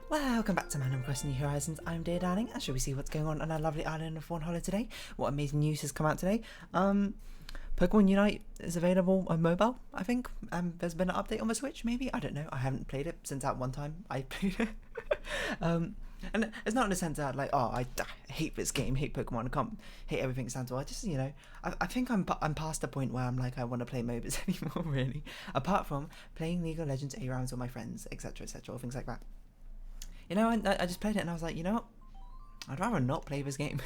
Welcome back to Random Quest New Horizons. I'm Dear Darling, and shall we see what's going on our lovely island of Fawnhollow today? What amazing news has come out today? Pokemon Unite is available on mobile, I think. There's been an update on the Switch, maybe? I don't know. I haven't played it since that one time I played it. And it's not in the sense that, like, oh, I hate this game, hate Pokemon, I can't hate everything it stands for. I just, I think I'm past the point where I'm like, I want to play MOBAs anymore, really. Apart from playing League of Legends A rounds with my friends, etc., or things like that. I just played it and I was like, you know what? I'd rather not play this game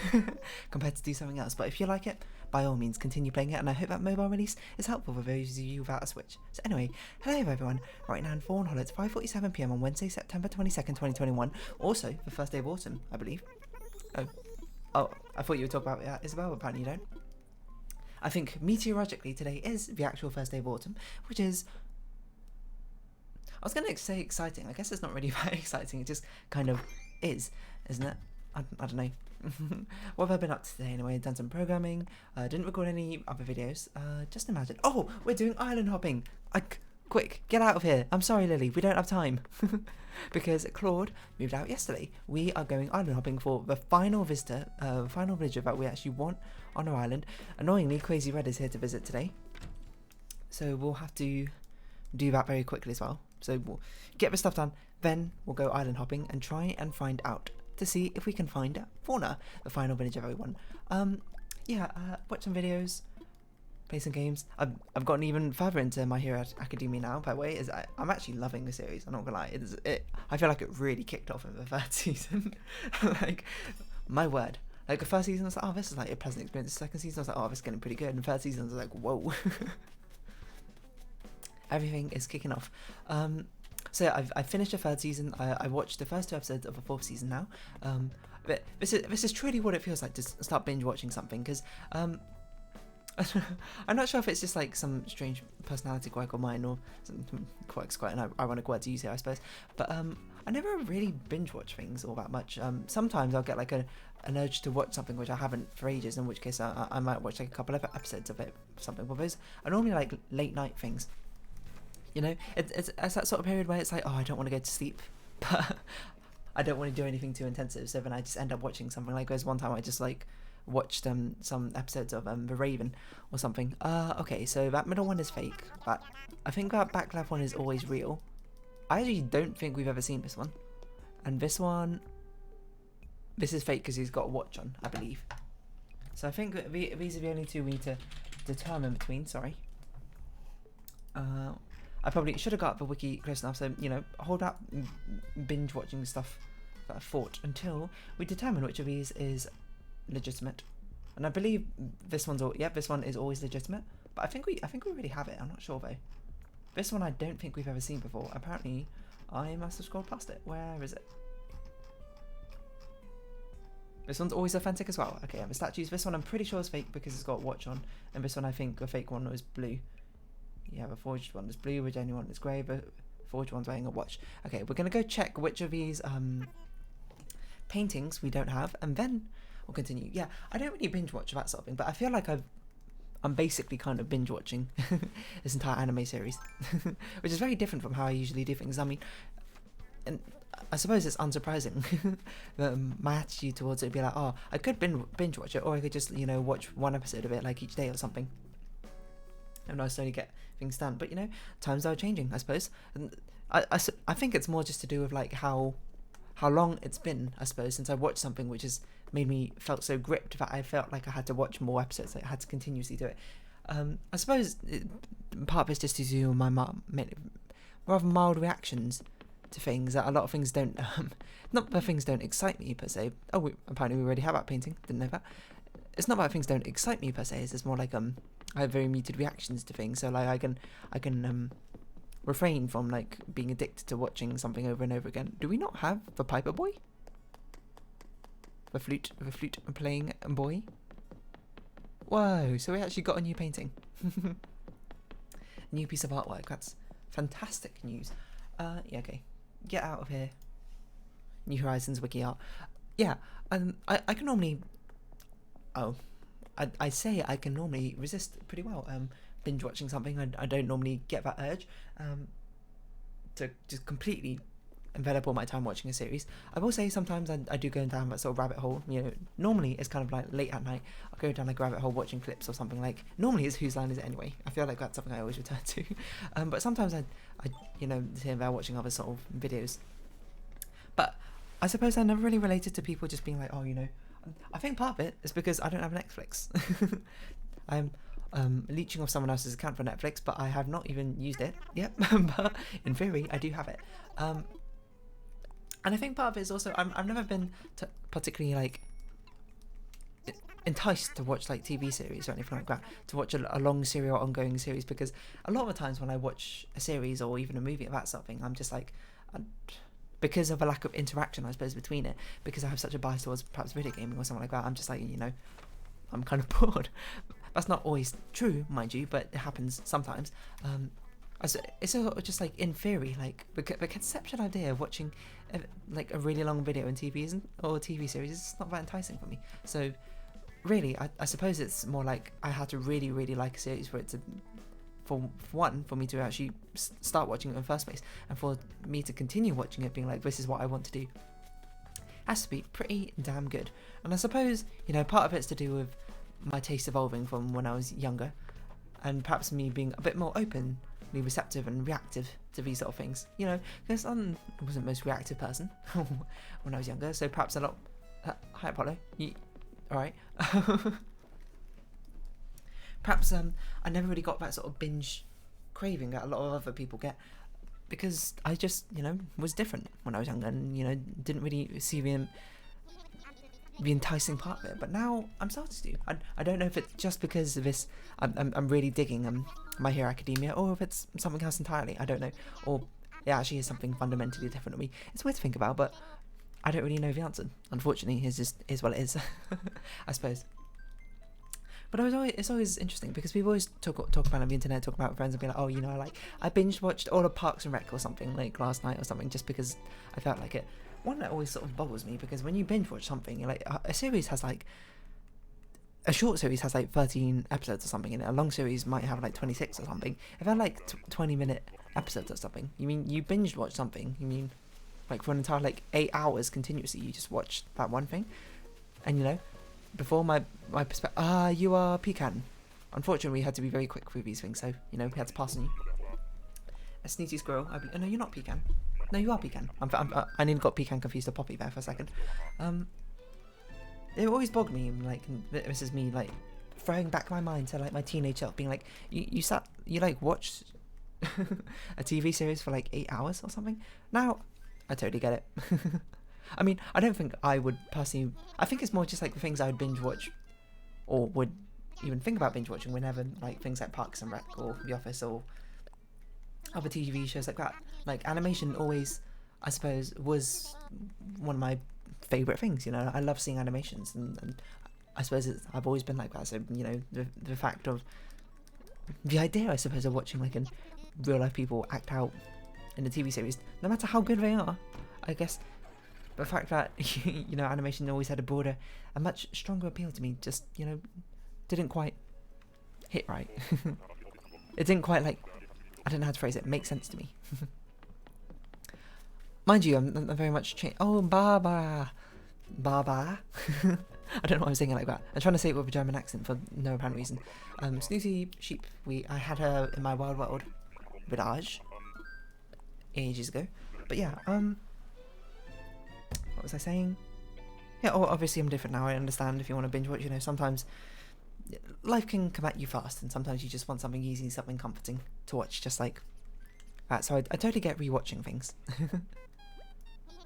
compared to do something else. But if you like it, by all means, continue playing it. And I hope that mobile release is helpful for those of you without a Switch. So anyway, hello everyone. Right now in Fawnhollow, it's 5:47 PM on Wednesday, September 22nd, 2021. Also, the first day of autumn, I believe. Oh, I thought you would talk about that, Isabel. Apparently you don't. I think meteorologically today is the actual first day of autumn, which is... I was going to say exciting. I guess it's not really that exciting. It just kind of is, isn't it? I don't know. What have I been up to today anyway? Done some programming. Didn't record any other videos. Just imagine. Oh, we're doing island hopping. Quick, get out of here. I'm sorry, Lily. We don't have time. Because Claude moved out yesterday. We are going island hopping for the final visitor, final villager that we actually want on our island. Annoyingly, Crazy Red is here to visit today. So we'll have to do that very quickly as well. So we'll get the stuff done, then we'll go island hopping and try and find out to see if we can find Fauna, the final village of everyone. Watch some videos, play some games. I've gotten even further into My Hero Academia now, by the way. I'm actually loving the series, I'm not gonna lie. I feel like it really kicked off in the third season. Like, my word. Like, the first season I was like, oh, this is like a pleasant experience. The second season I was like, oh, this is getting pretty good. And the third season I was like, whoa. Everything is kicking off. So yeah, I've finished the third season. I watched the first 2 episodes of the 4th season now. But this is truly what it feels like to start binge watching something, because I'm not sure if it's just like some strange personality quirk of mine, or quirk's quite an ironic word to use here, I suppose. But I never really binge watch things all that much. Sometimes I'll get like an urge to watch something which I haven't for ages, in which case I might watch like a couple of episodes of it, something. But those are normally like late night things. You know, it's that sort of period where it's like, oh, I don't want to go to sleep, but I don't want to do anything too intensive, so then I just end up watching something. Like, there's one time I just like watched some episodes of The Raven or something. Okay, so that middle one is fake, but I think that back left one is always real. I actually don't think we've ever seen this one, and this is fake because he's got a watch on, I believe. So I think that these are the only two we need to determine between. Sorry. I probably should have got the wiki close enough, so, hold up binge watching stuff that I thought until we determine which of these is legitimate. And I believe this one is always legitimate, but I think we already have it. I'm not sure though. This one I don't think we've ever seen before. Apparently I must have scrolled past it. Where is it? This one's always authentic as well. Okay, the statues. This one I'm pretty sure is fake because it's got a watch on, and this one I think the fake one was blue. Yeah, the forged one is blue, the genuine one is grey, the forged one's wearing a watch. Okay, we're going to go check which of these paintings we don't have, and then we'll continue. Yeah, I don't really binge watch that sort of thing, but I feel like I'm basically kind of binge watching this entire anime series, which is very different from how I usually do things. I mean, and I suppose it's unsurprising that my attitude towards it would be like, oh, I could binge watch it, or I could just, watch one episode of it like each day or something. And I slowly get things done, but times are changing, I suppose. And I think it's more just to do with like how long it's been, I suppose, since I watched something which has made me felt so gripped that I felt like I had to watch more episodes. Like I had to continuously do it. I suppose part of it's just to do with my rather mild reactions to things. That a lot of things don't, not that things don't excite me per se. Oh, apparently we already have that painting. Didn't know that. It's not that things don't excite me per se. It's more like I have very muted reactions to things, so like I can refrain from like being addicted to watching something over and over again. Do we not have the Piper Boy? The flute playing boy? Whoa, so we actually got a new painting. New piece of artwork. That's fantastic news. Yeah, okay. Get out of here. New Horizons wiki art. Yeah, I can normally... Oh, I say I can normally resist pretty well binge watching something. I don't normally get that urge to just completely envelop all my time watching a series. I will say sometimes I do go down that sort of rabbit hole. You know, normally it's kind of like late at night. I'll go down like a rabbit hole watching clips or something. Like normally it's Whose Line Is It Anyway? I feel like that's something I always return to. But sometimes I you know, here and there watching other sort of videos. But I suppose I never really related to people just being like, oh, you know, I think part of it is because I don't have Netflix. I'm leeching off someone else's account for Netflix, but I have not even used it yet. But in theory, I do have it. And I think part of it is also I've never been particularly like enticed to watch like TV series or anything like that, to watch a long serial or ongoing series, because a lot of the times when I watch a series or even a movie about something, I'm just like, because of a lack of interaction, I suppose, between it, because I have such a bias towards perhaps video gaming or something like that, I'm just like, you know, I'm kind of bored. That's not always true, mind you, but it happens sometimes. It's just like, in theory, like the conceptual idea of watching like a really long video in TV or TV series is not that enticing for me. So really, I suppose it's more like I had to really, really like a series for it to, for me to actually start watching it in the first place, and for me to continue watching it being like, this is what I want to do. Has to be pretty damn good. And I suppose, you know, part of it's to do with my taste evolving from when I was younger, and perhaps me being a bit more openly receptive and reactive to these sort of things, you know, because I wasn't the most reactive person when I was younger, so perhaps a lot. Hi Apollo, alright. Perhaps I never really got that sort of binge craving that a lot of other people get, because I just, you know, was different when I was younger, and, you know, didn't really see the enticing part of it. But now I'm starting to. I don't know if it's just because of this, I'm really digging My Hero Academia, or if it's something else entirely. I don't know, or it actually is something fundamentally different to me. It's weird to think about, but I don't really know the answer. Unfortunately, is what it is. I suppose. But it's always interesting, because people always talk about it on the internet, talk about friends, and be like, oh, you know, like I binge watched all of Parks and Rec or something like last night or something, just because I felt like it. One that always sort of boggles me, because when you binge watch something, you're like, a series has like, a short series has like 13 episodes or something, and a long series might have like 26 or something. If I had like 20-minute episodes or something, you mean you binge watch something? You mean like for an entire like 8 hours continuously, you just watch that one thing? And you know, before my perspective, you are Pecan. Unfortunately, we had to be very quick with these things, so, you know, we had to pass on you. A sneezy squirrel. No, you're not Pecan. No, you are Pecan. I nearly got Pecan confused to Poppy there for a second. It always bogged me, like, this is me, like, throwing back my mind to, like, my teenage self, being like, you like, watched a TV series for, like, 8 hours or something? Now, I totally get it. I mean, I don't think I would personally. I think it's more just like the things I would binge watch, or would even think about binge watching whenever, like things like Parks and Rec or The Office or other TV shows like that. Like animation always, I suppose, was one of my favourite things. You know, I love seeing animations, and I suppose I've always been like that. So, you know, the fact of the idea, I suppose, of watching like real life people act out in a TV series, no matter how good they are, I guess. The fact that, you know, animation always had a much stronger appeal to me, just, you know, didn't quite hit right. It didn't quite, like, I don't know how to phrase it, make sense to me. Mind you, I'm very much changed. Oh, Baba. I don't know why I'm saying it like that. I'm trying to say it with a German accent for no apparent reason. Snoozy Sheep, I had her in my Wild World village ages ago. But yeah, what was I saying? Yeah, obviously I'm different now. I understand if you want to binge watch, you know, sometimes life can come at you fast, and sometimes you just want something easy, something comforting to watch, just like that. So I totally get rewatching things.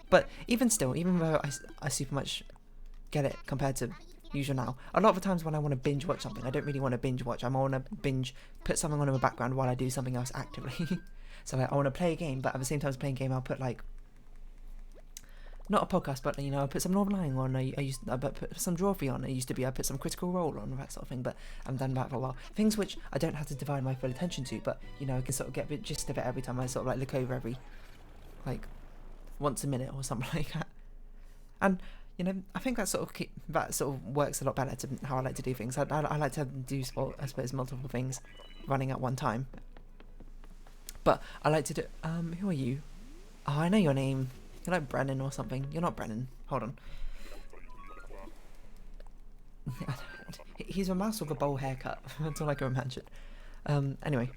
But even still, even though I super much get it compared to usual now, a lot of the times when I want to binge watch something, I don't really want to binge watch. I want to put something on in the background while I do something else actively. So like, I want to play a game, but at the same time as playing a game, I'll put like, not a podcast, but, you know, I put some Northern Lion on, I put some Drawfree on, I put some Critical Role on, that sort of thing, but I haven't done that for a while. Things which I don't have to divide my full attention to, but, you know, I can sort of get the gist of it every time I sort of, like, look over every, like, once a minute or something like that. And, you know, I think that sort of works a lot better to how I like to do things. I like to do, I suppose, multiple things running at one time. But I like to do, who are you? Oh, I know your name. You're like Brennan or something. You're not Brennan. Hold on. He's a mouse with a bowl haircut. That's all I can imagine. Anyway.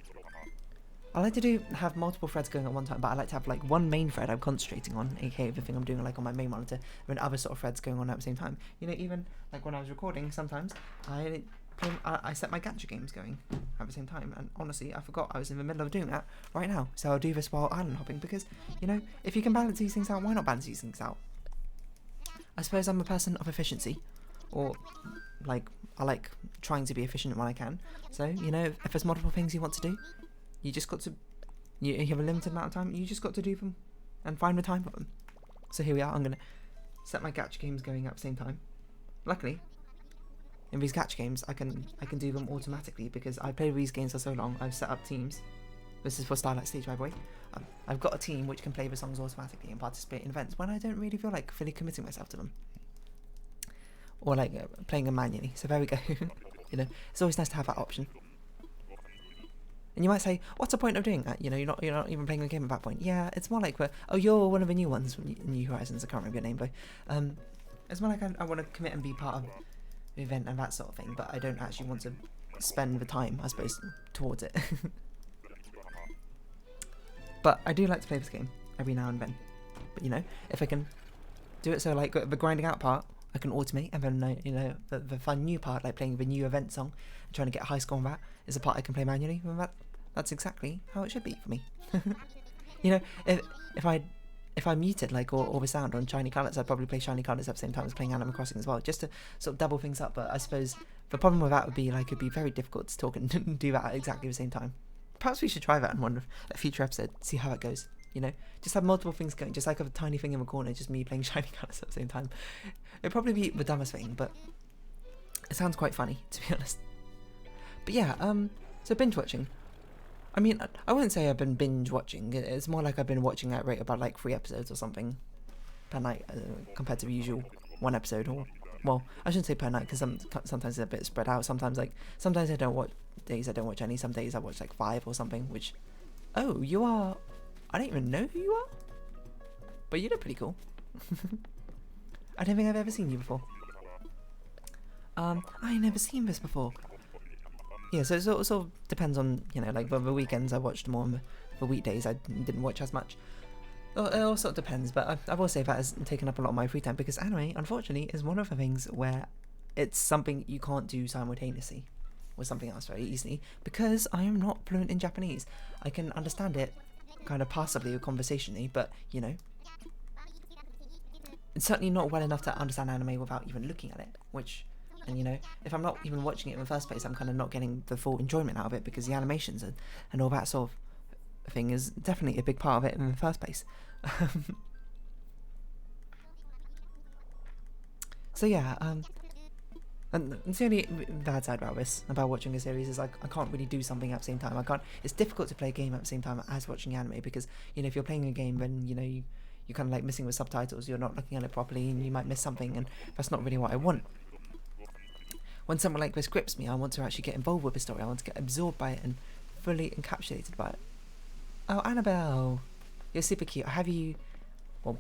I like to have multiple threads going at one time, but I like to have like one main thread I'm concentrating on, aka the thing I'm doing like on my main monitor, and then other sort of threads going on at the same time. You know, even like when I was recording, sometimes I set my gacha games going at the same time, and honestly, I forgot I was in the middle of doing that right now. So I'll do this while island hopping because, you know, if you can balance these things out, why not balance these things out? I suppose I'm a person of efficiency, or like I like trying to be efficient when I can. So, you know, if there's multiple things you want to do, you just got to, you have a limited amount of time, you just got to do them and find the time for them. So here we are, I'm going to set my gacha games going at the same time. Luckily, in these gacha games, I can do them automatically because I played these games for so long. I've set up teams. This is for Starlight Stage, by the way. I've got a team which can play the songs automatically and participate in events when I don't really feel like fully committing myself to them. Or like playing them manually. So there we go. You know, it's always nice to have that option. And you might say, what's the point of doing that? You know, you're not even playing the game at that point. Yeah, it's more like, you're one of the new ones, New Horizons, I can't remember your name, though. It's more like I want to commit and be part of the event and that sort of thing, but I don't actually want to spend the time, I suppose, towards it. But I do like to play this game every now and then. But, you know, if I can do it so, like, the grinding out part, I can automate, and then, you know, the fun new part, like playing the new event song and trying to get a high score on that, is a part I can play manually, and that's exactly how it should be for me. You know, if I muted like all the sound on Shiny Colours, I'd probably play Shiny Colours at the same time as playing Animal Crossing as well, just to sort of double things up. But I suppose the problem with that would be like it'd be very difficult to talk and do that at exactly the same time. Perhaps we should try that in one of a future episode, see how it goes. You know, just have multiple things going, just like a tiny thing in the corner, just me playing Shiny Colours at the same time. It'd probably be the dumbest thing, but it sounds quite funny, to be honest. But yeah, so binge watching. I mean, I wouldn't say I've been binge watching. It's more like I've been watching at rate about like 3 episodes or something per night, compared to the usual 1 episode. Or, well, I shouldn't say per night because sometimes it's a bit spread out. Sometimes I don't watch days. I don't watch any. Some days I watch like 5 or something. Which, oh, you are. I don't even know who you are, but you look pretty cool. I don't think I've ever seen you before. I never seen this before. Yeah, so it sort of depends on, you know, like the weekends I watched more, and the weekdays I didn't watch as much. It all sort of depends, but I will say that has taken up a lot of my free time because anime, unfortunately, is one of the things where it's something you can't do simultaneously with something else very easily because I am not fluent in Japanese. I can understand it kind of passively or conversationally, but, you know, it's certainly not well enough to understand anime without even looking at it, which... And, you know, if I'm not even watching it in the first place, I'm kind of not getting the full enjoyment out of it because the animations and all that sort of thing is definitely a big part of it in the first place. So, yeah, and the only bad side about this, about watching a series, is I can't really do something at the same time. It's difficult to play a game at the same time as watching anime because, you know, if you're playing a game, then, you know, you're kind of like missing the subtitles, you're not looking at it properly, and you might miss something, and that's not really what I want. When something like this grips me, I want to actually get involved with the story. I want to get absorbed by it and fully encapsulated by it. Oh, Annabelle, you're super cute. I have you, well,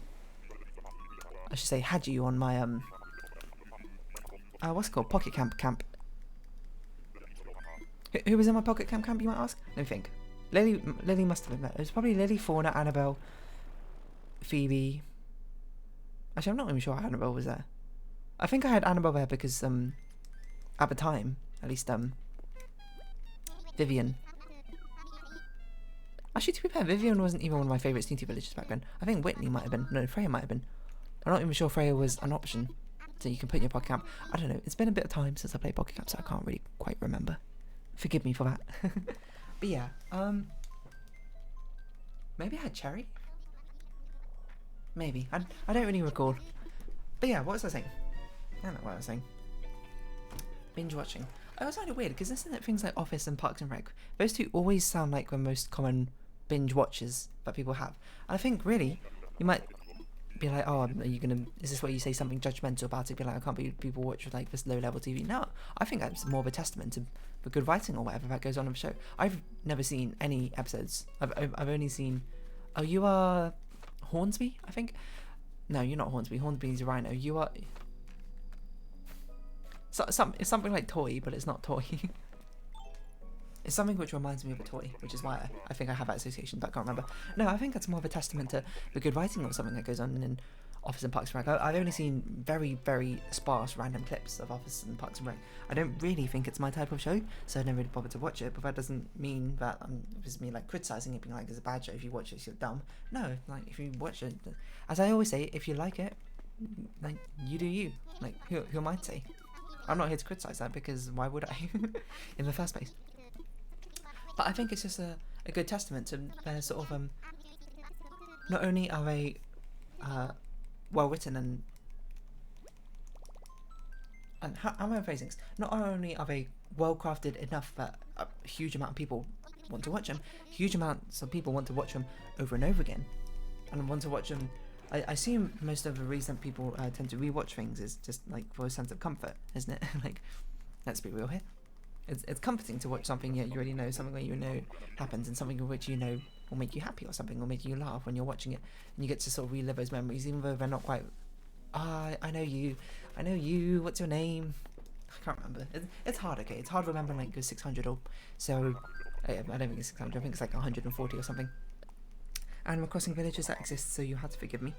I should say had you on my, what's it called? Pocket Camp. Who was in my Pocket Camp, you might ask? Let me think. Lily must have been there. It was probably Lily, Fauna, Annabelle, Phoebe. Actually, I'm not even sure Annabelle was there. I think I had Annabelle there because, at the time, at least, Vivian. Actually, to be fair, Vivian wasn't even one of my favourite Snooty Villagers back then. I think Whitney might have been. No, Freya might have been. I'm not even sure Freya was an option. So you can put in your Pocket Camp. I don't know. It's been a bit of time since I played Pocket Camp, so I can't really quite remember. Forgive me for that. But yeah, maybe I had Cherry? Maybe. I don't really recall. But yeah, what was I saying? I don't know what I was saying. Binge watching. I was kind of weird because isn't it things like Office and Parks and Rec? Those two always sound like the most common binge watches that people have. And I think really, you might be like, oh, are you gonna? Is this where you say something judgmental about it? Be like, I can't believe people watch like this low level TV. No, I think that's more of a testament to the good writing or whatever that goes on in the show. I've never seen any episodes. I've only seen. Oh, you are Hornsby, I think. No, you're not Hornsby. Hornsby's a rhino. You are... it's something like toy, but it's not toy. It's something which reminds me of a toy, which is why I think I have that association, but I can't remember. No, I think that's more of a testament to the good writing or something that goes on in Office and Parks and Rec. I've only seen very, very sparse random clips of Office and Parks and Rec. I don't really think it's my type of show, so I don't really bother to watch it, but that doesn't mean that it's me like criticising it, being like it's a bad show. If you watch it, you're dumb. No, like if you watch it, as I always say, if you like it, like you do you. Like who am I to say? I'm not here to criticise that, because why would I in the first place? But I think it's just a good testament to their sort of not only are they well written and how am I phrasing this? Not only are they well crafted enough that a huge amount of people want to watch them, huge amounts of people want to watch them over and over again, and want to watch them. I assume most of the reason people tend to rewatch things is just like for a sense of comfort, isn't it? Like, let's be real here. It's comforting to watch something you already know, something that you know happens, and something which you know will make you happy, or something will make you laugh when you're watching it, and you get to sort of relive those memories, even though they're not quite. I know you. What's your name? I can't remember. It's hard. Okay, it's hard remembering like 600 or so. I don't think it's 600. I think it's like 140 or something. Animal Crossing villages that exist, so you have to forgive me.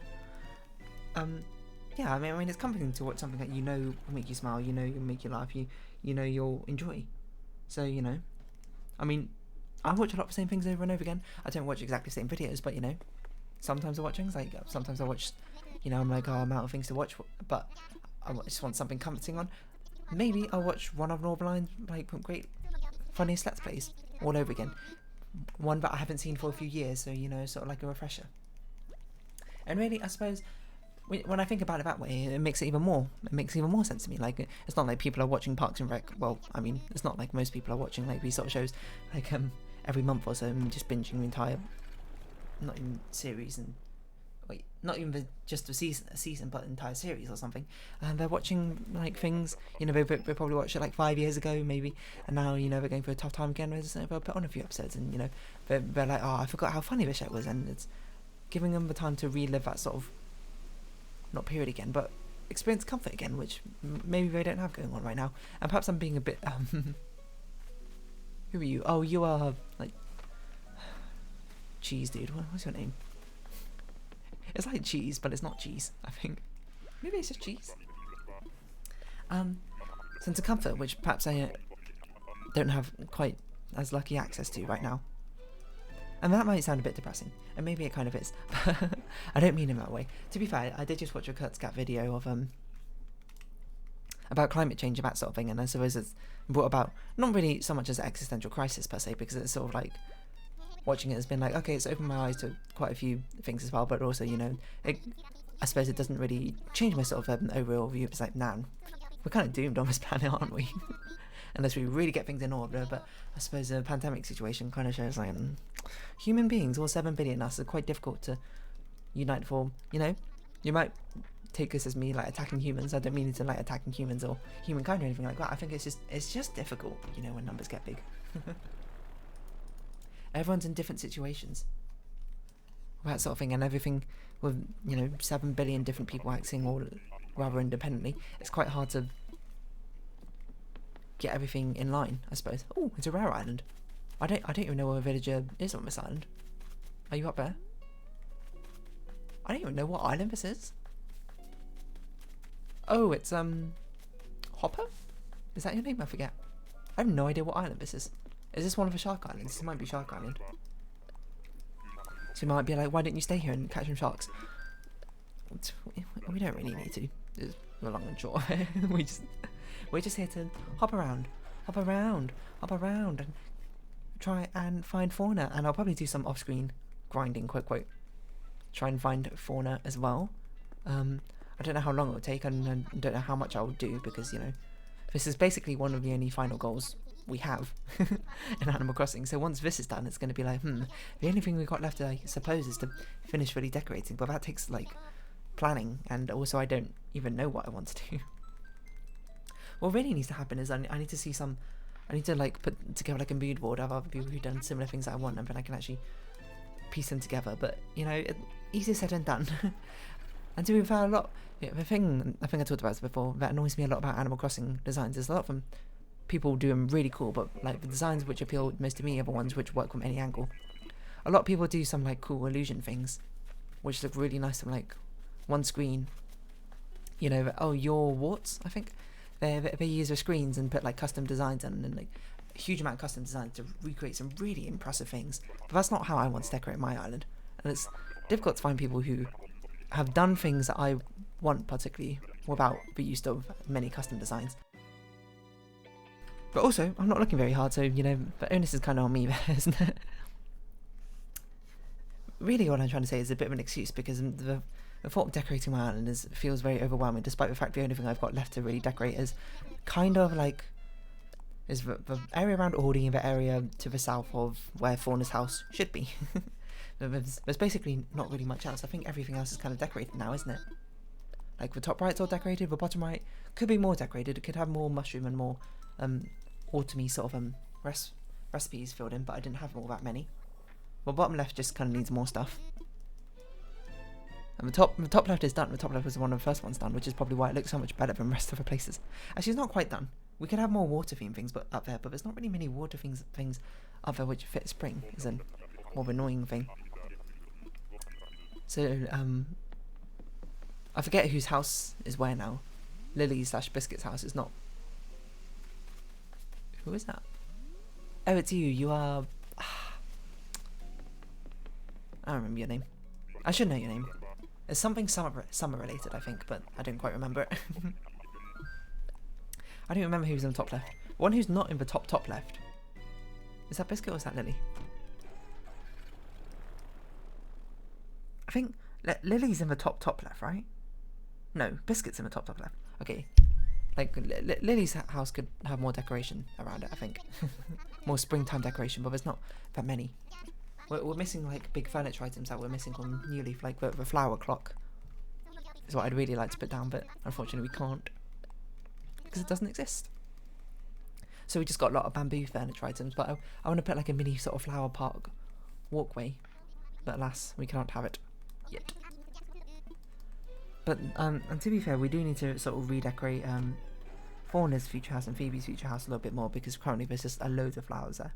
Yeah, I mean, it's comforting to watch something that you know will make you smile, you know, will make you laugh, you know you'll enjoy. So, you know, I mean, I watch a lot of the same things over and over again. I don't watch exactly the same videos, but, you know, sometimes I watch things, like, sometimes I watch, you know, I'm like, oh, I'm out of things to watch, but I just want something comforting on. Maybe I'll watch one of Northernline's, like, great, funniest Let's Plays all over again. One that I haven't seen for a few years, so, you know, sort of like a refresher. And really, I suppose, when I think about it that way, it makes it even more sense to me. Like, it's not like people are watching Parks and Rec. Well, I mean, it's not like most people are watching like these sort of shows like every month or so, and just binging the entire, not even series, and wait, not even just a season, but entire series or something. And they're watching like things, you know, they probably watched it like 5 years ago maybe, and now, you know, they're going through a tough time again. They'll put on a few episodes, and, you know, they're like, oh, I forgot how funny the show was, and it's giving them the time to relive that sort of, not period again, but experience comfort again, which maybe they don't have going on right now. And perhaps I'm being a bit who are you? Oh, you are like cheese, dude. What's your name? It's like cheese, but it's not cheese, I think. Maybe it's just cheese. Sense of comfort, which perhaps I don't have quite as lucky access to right now. And that might sound a bit depressing, and maybe it kind of is. I don't mean in that way. To be fair, I did just watch a Kurtzcat video of about climate change, about sort of thing, and I suppose it's brought about not really so much as an existential crisis per se, because it's sort of like watching it has been like, okay, it's opened my eyes to quite a few things as well, but also, you know, I suppose it doesn't really change my sort of overall view. It's like, nah, we're kind of doomed on this planet, aren't we? Unless we really get things in order. But I suppose a pandemic situation kind of shows like human beings, all 7 billion of us, are quite difficult to unite for. You know, you might take this as me like attacking humans. I don't mean it to like attacking humans or humankind or anything like that. I think it's just difficult, you know, when numbers get big. Everyone's in different situations, that sort of thing, and everything with, you know, 7 billion different people acting all rather independently. It's quite hard to get everything in line, I suppose. Oh, it's a rare island. I don't even know where a villager is on this island. Are you up there? I don't even know what island this is. Oh, it's Hopper? Is that your name? I forget. I have no idea what island this is. Is this one of the Shark Islands? This might be Shark Island. So you might be like, why don't you stay here and catch some sharks? We don't really need to. It's the long and short. We're just here to hop around, and try and find fauna. And I'll probably do some off-screen grinding, quote. Try and find fauna as well. I don't know how long it'll take, and I don't know how much I'll do, because, you know, this is basically one of the only final goals we have in Animal Crossing. So once this is done, it's going to be like, the only thing we've got left, I suppose, is to finish really decorating. But that takes, like, planning, and also I don't even know what I want to do. What really needs to happen is I need to like put together like a mood board of other people who've done similar things that I want, and then I can actually piece them together, but you know, easier said than done. And to be fair, the thing I think I talked about this before that annoys me a lot about Animal Crossing designs is a lot of them people do them really cool, but like the designs which appeal most to me are the ones which work from any angle. A lot of people do some like cool illusion things, which look really nice from like one screen. You know, oh, your warts, I think. They use the screens and put like custom designs in, and like a huge amount of custom designs to recreate some really impressive things. But that's not how I want to decorate my island, and it's difficult to find people who have done things that I want particularly without the use of many custom designs. But also, I'm not looking very hard, so you know, the onus is kind of on me there, isn't it? Really, what I'm trying to say is a bit of an excuse, because the thought of decorating my island feels very overwhelming, despite the fact the only thing I've got left to really decorate is kind of like is the area around Aldi and the area to the south of where Fauna's house should be. There's basically not really much else. I think everything else is kind of decorated now, isn't it? Like the top right's all decorated, the bottom right could be more decorated. It could have more mushroom and more autumny sort of recipes filled in, but I didn't have all that many. Well, bottom left just kind of needs more stuff. And the top left is done. The top left was one of the first ones done, which is probably why it looks so much better than the rest of the places. Actually, it's not quite done. We could have more water theme things up there, but there's not really many water things up there which fit spring. Is a more of an annoying thing. So I forget whose house is where now. Lily/Biscuit's house is not. Who is that? Oh, it's you. You are. I don't remember your name. I should know your name. It's something summer related, I think, but I don't quite remember it. I don't remember who's in the top left. One who's not in the top left. Is that Biscuit or is that Lily? I think Lily's in the top left, right? No, Biscuit's in the top left. Okay. Like, Lily's house could have more decoration around it, I think. More springtime decoration, but there's not that many. We're missing, like, big furniture items that we're missing from New Leaf, like the flower clock. Is what I'd really like to put down, but unfortunately we can't. Because it doesn't exist. So we just got a lot of bamboo furniture items, but I want to put, like, a mini sort of flower park walkway. But alas, we can't have it yet. But, and to be fair, we do need to sort of redecorate Fauna's future house and Phoebe's future house a little bit more, because currently there's just a load of flowers there.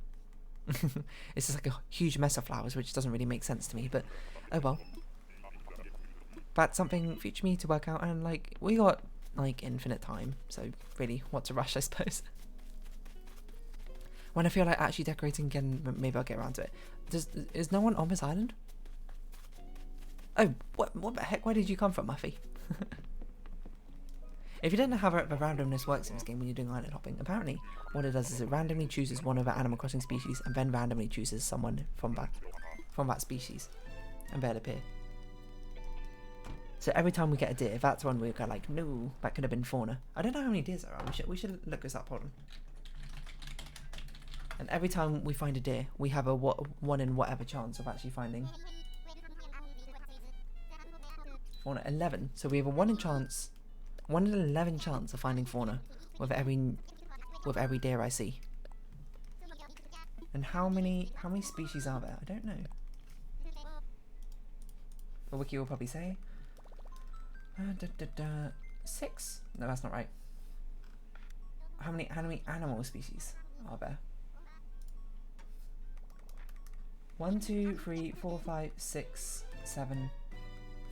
It's just like a huge mess of flowers, which doesn't really make sense to me, but oh well. That's something future me to work out, and like, we got like infinite time, so really, what's a rush, I suppose. When I feel like actually decorating again, maybe I'll get around to it. Is no one on this island? Oh, what the heck? Where did you come from, Muffy? If you don't know how the randomness works in this game when you're doing island hopping, apparently what it does is it randomly chooses one of the Animal Crossing species and then randomly chooses someone from that species, and they'll appear. So every time we get a deer, that's when we go like, no, that could have been Fauna. I don't know how many deers there are. We should look this up. Hold on. And every time we find a deer, we have a 1 in whatever chance of actually finding Fauna. 11. So we have a 1 in 11 chance of finding Fauna with every deer I see. And how many species are there? I don't know. The wiki will probably say 6. No, that's not right. How many animal species are there? 1, 2, 3, 4, 5, 6, 7,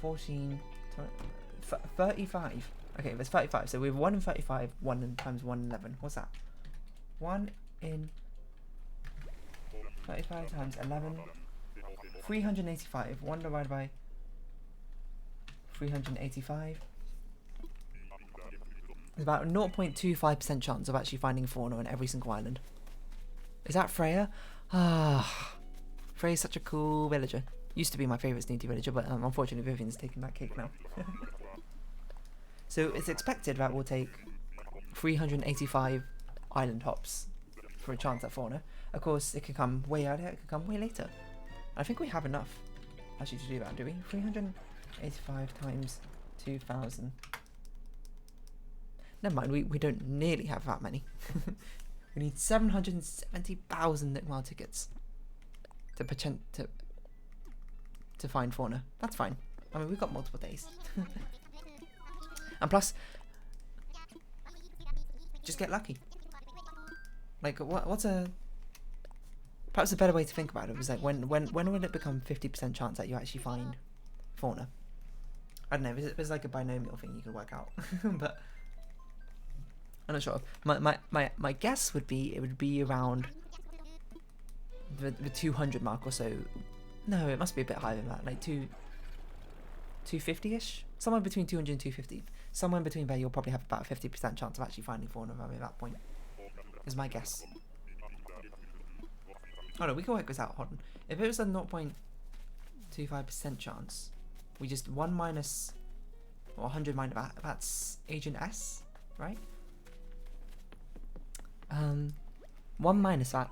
14, 20, 35. Okay, there's 35. So we have 1 in 35, 1 in times 1 in 11. What's that? 1 in 35 times 11. 385. 1 divided by 385. There's about a 0.25% chance of actually finding Fauna on every single island. Is that Freya? Ah, Freya's such a cool villager. Used to be my favourite Sneaky villager, but unfortunately Vivian's taken that cake now. So it's expected that we'll take 385 island hops for a chance at Fauna. Of course, it could come way earlier, it could come way later. I think we have enough actually to do that, do we? 385 times 2,000. Never mind, we don't nearly have that many. We need 770,000 Nickmile tickets to to find fauna. That's fine. I mean, we've got multiple days. And plus, just get lucky. Like, what's a... Perhaps a better way to think about it was like, when will it become 50% chance that you actually find fauna? I don't know, there's like a binomial thing you can work out. But I'm not sure. My guess would be, it would be around the 200 mark or so. No, it must be a bit higher than that, like 250-ish? Somewhere between 200 and 250. Somewhere in between there, you'll probably have about a 50% chance of actually finding fauna at that point, is my guess. Oh no, we can work this out, hold on. If it was a 0.25% chance, we just 1 minus, or 100 minus that, that's Agent S, right? 1 minus that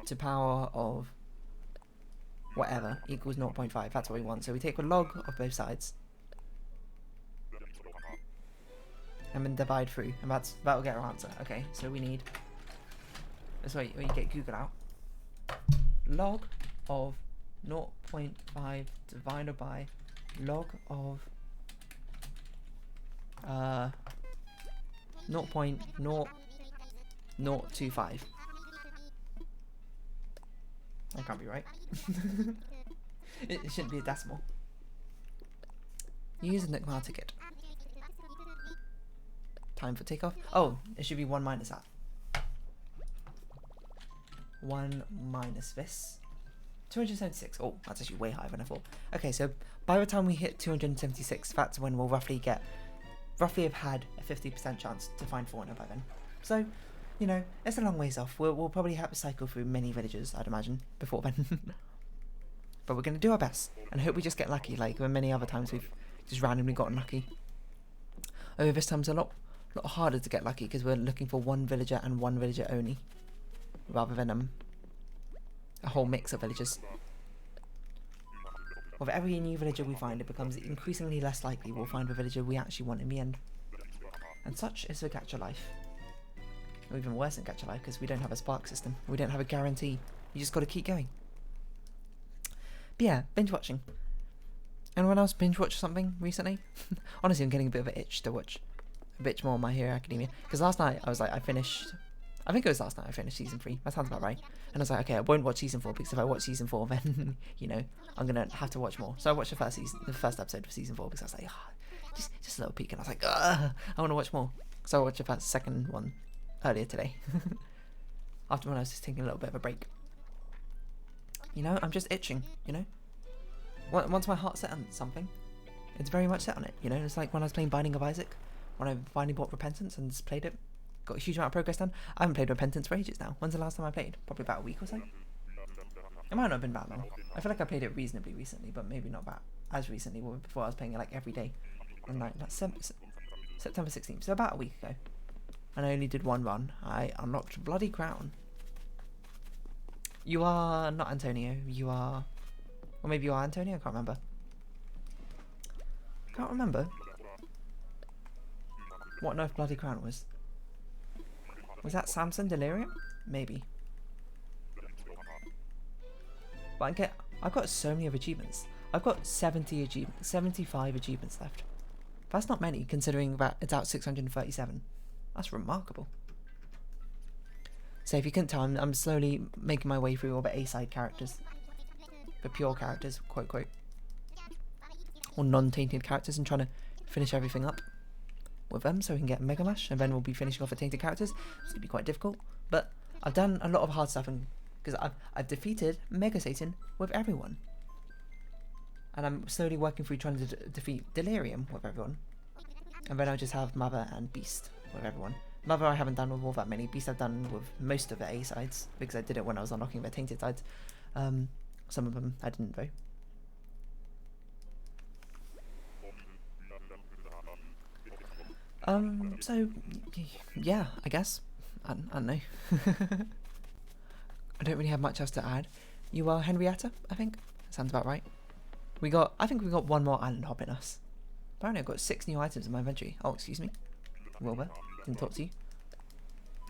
to power of whatever equals 0.5, that's what we want. So we take a log of both sides and then divide through, and that'll get our answer. Okay, so we need, that's why you get Google out. Log of 0.5 divided by log of 0.0025. That can't be right. It shouldn't be a decimal. Use a Nookmar ticket. Time for takeoff. Oh, it should be 1 minus that. 1 minus this. 276. Oh, that's actually way higher than I thought. Okay, so by the time we hit 276, that's when we'll roughly have had a 50% chance to find fauna by then. So, you know, it's a long ways off. We'll probably have to cycle through many villages, I'd imagine, before then. But we're going to do our best and hope we just get lucky, like many other times we've just randomly gotten lucky. Although this time's a lot harder to get lucky because we're looking for one villager and one villager only, rather than a whole mix of villagers. With every new villager we find, it becomes increasingly less likely we'll find the villager we actually want in the end. And such is the Gacha life. Or even worse than Gacha life, because we don't have a spark system. We don't have a guarantee. You just got to keep going. But yeah, binge watching. Anyone else binge watch something recently? Honestly, I'm getting a bit of an itch to watch a bit more My Hero Academia. Because last night I was like, I think it was last night I finished season 3. That sounds about right. And I was like, okay, I won't watch season 4 because if I watch season 4, then you know, I'm gonna have to watch more. So I watched the first episode of season 4 because I was like, just a little peek, and I was like, I want to watch more. So I watched the second one earlier today. After when I was just taking a little bit of a break. You know, I'm just itching. You know, once my heart's set on something, it's very much set on it. You know, it's like when I was playing Binding of Isaac, when I finally bought Repentance and just played it. Got a huge amount of progress done. I haven't played Repentance for ages now. When's the last time I played? Probably about a week or so. It might not have been that long. I feel like I played it reasonably recently, but maybe not that as recently. Before I was playing it like every day. And like that's September 16th, so about a week ago. And I only did one run. I unlocked Bloody Crown. You are not Antonio. You are, or maybe you are Antonio. I can't remember. Can't remember what on earth Bloody Crown was. Was that Samson Delirium? Maybe. But I've got so many of achievements. I've got 75 achievements left. That's not many, considering that it's out 637. That's remarkable. So if you couldn't tell, I'm slowly making my way through all the A-side characters. The pure characters, quote, quote. Or non-tainted characters, and trying to finish everything up with them so we can get Mega Mash, and then we'll be finishing off the tainted characters. It's gonna be quite difficult, but I've done a lot of hard stuff, and because I've defeated Mega Satan with everyone, and I'm slowly working through trying to defeat Delirium with everyone, and then I'll just have Mother and Beast with everyone. Mother I haven't done with all that many. Beast I've done with most of the A sides because I did it when I was unlocking the tainted sides. Some of them I didn't though. So, yeah, I guess. I don't know. I don't really have much else to add. You are Henrietta, I think. Sounds about right. I think we got one more island hop in us. Apparently I've got 6 new items in my inventory. Oh, excuse me. Wilbur, didn't talk to you.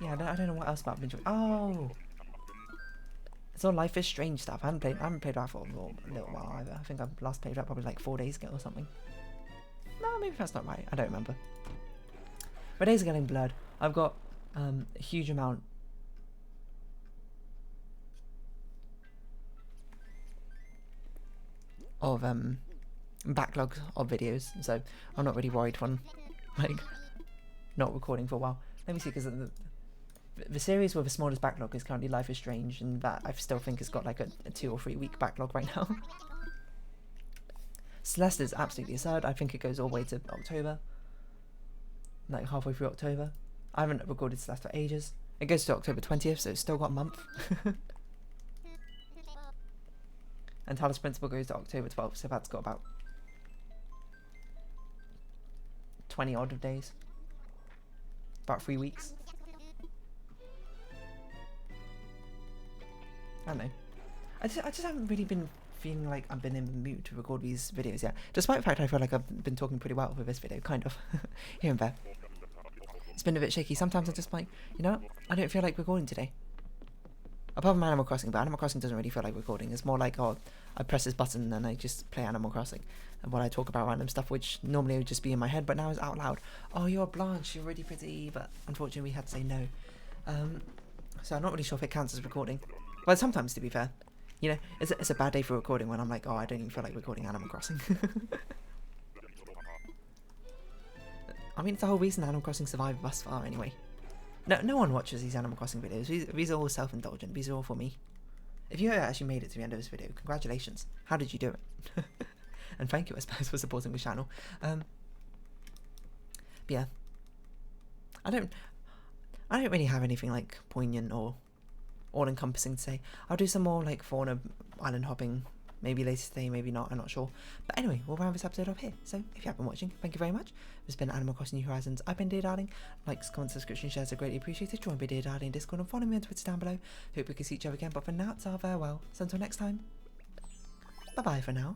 Yeah, I don't know what else about Binge. Oh! It's all Life is Strange stuff. I haven't played that for a little while either. I think I last played that probably like 4 days ago or something. No, maybe that's not right. I don't remember. My days are getting blurred. I've got a huge amount of backlog of videos, so I'm not really worried when like not recording for a while. Let me see, because the series with the smallest backlog is currently Life is Strange, and that I still think has got like a 2 or 3 week backlog right now. Celeste is absolutely absurd. I think it goes all the way to October, like halfway through October. I haven't recorded Celeste for ages. It goes to October 20th, so it's still got a month. And Talos Principle goes to October 12th, so that's got about 20 odd of days. About 3 weeks. I don't know. I just haven't really been feeling like I've been in the mood to record these videos yet. Despite the fact I feel like I've been talking pretty well with this video, kind of. Here and there. It's been a bit shaky. Sometimes I'm just like, you know what? I don't feel like recording today. Apart from Animal Crossing, but Animal Crossing doesn't really feel like recording. It's more like, oh, I press this button and I just play Animal Crossing. And while I talk about random stuff, which normally would just be in my head, but now is out loud. Oh, you're Blanche, you're really pretty, but unfortunately we had to say no. So I'm not really sure if it counts as recording. Well, sometimes, to be fair. You know, it's a bad day for recording when I'm like, oh, I don't even feel like recording Animal Crossing. I mean, it's the whole reason Animal Crossing survived thus far, anyway. No one watches these Animal Crossing videos. These are all self-indulgent. These are all for me. If you actually made it to the end of this video, congratulations. How did you do it? And thank you, I suppose, for supporting the channel. But yeah, I don't really have anything like poignant or all-encompassing to say. I'll do some more like fauna island hopping, maybe later today, maybe not, I'm not sure. But anyway, we'll round this episode up here. So if you have been watching, thank you very much. This has been Animal Crossing New Horizons. I've been Dear Darling. Likes, comments, subscription, shares are greatly appreciated. Join me Dear Darling Discord and follow me on Twitter down below. Hope we can see each other again, but for now it's our farewell. So until next time, bye bye for now.